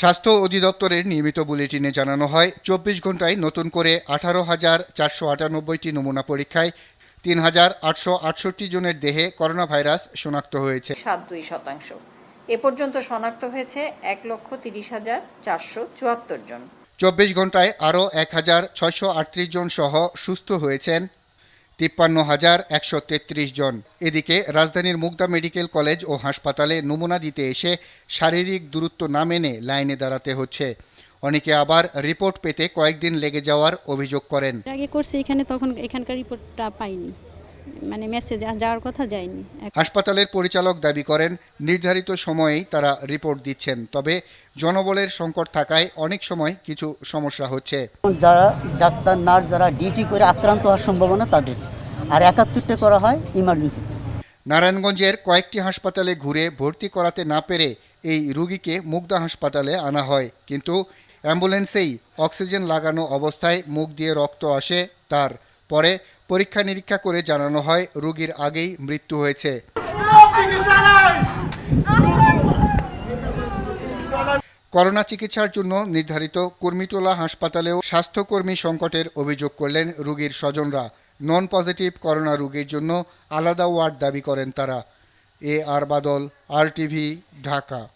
স্বাস্থ্য অধিদপ্তরের নিয়মিত বুলেটিনে জানানো হয় ২৪ ঘন্টায় নতুন করে ১৮,৪৯৮টি নমুনা পরীক্ষায় ৩,৮৬৮ জনের দেহে করোনা ভাইরাস শনাক্ত হয়েছে। ৭.২%। এ পর্যন্ত শনাক্ত হয়েছে ১,৩০,৪৭৪ জন। ২৪ ঘন্টায় আরও ১,৬৩৮ জন সহ সুস্থ হয়েছেন ৫৩,১৩৩ জন। এদিকে রাজধানীর মুগদা মেডিকেল কলেজ ও হাসপাতালে নমুনা দিতে এসে শারীরিক দূরত্ব না মেনে লাইনে দাঁড়াতে হচ্ছে। অনেকে আবার রিপোর্ট পেতে কয়েকদিন লেগে যাওয়ার অভিযোগ করেন। আগে করছে এখানে, তখন এখানকার রিপোর্টটা পাইনি, মানে মেসেজ যাওয়ার কথা যায়নি। হাসপাতালের পরিচালক দাবি করেন নির্ধারিত সময়েই তারা রিপোর্ট দিচ্ছেন, তবে জনবলের সংকট থাকায় অনেক সময় কিছু সমস্যা হচ্ছে। যারা ডাক্তার নার্স যারা ডিউটি করে আক্রান্ত হওয়ার সম্ভাবনা তাদের, আর ৭১টা করা হয় ইমার্জেন্সিতে। নারায়ণগঞ্জের কয়েকটি হাসপাতালে ঘুরে ভর্তি করাতে না পেরে এই রোগীকে মুগদা হাসপাতালে আনা হয়, কিন্তু অ্যাম্বুলেন্সেই অক্সিজেন লাগানো অবস্থায় মুখ দিয়ে রক্ত আসে তার। পরে পরীক্ষা নিরীক্ষা করে জানানো হয় রোগীর আগেই মৃত্যু হয়েছে। করোনা চিকিৎসার জন্য নির্ধারিত কুর্মিটোলা হাসপাতালেও স্বাস্থ্যকর্মী সংকটের অভিযোগ করলেন রোগীর স্বজনরা। নন পজিটিভ করোনা রোগীর জন্য আলাদা ওয়ার্ড দাবি করেন তারা। আর বাদল, RTV, ঢাকা।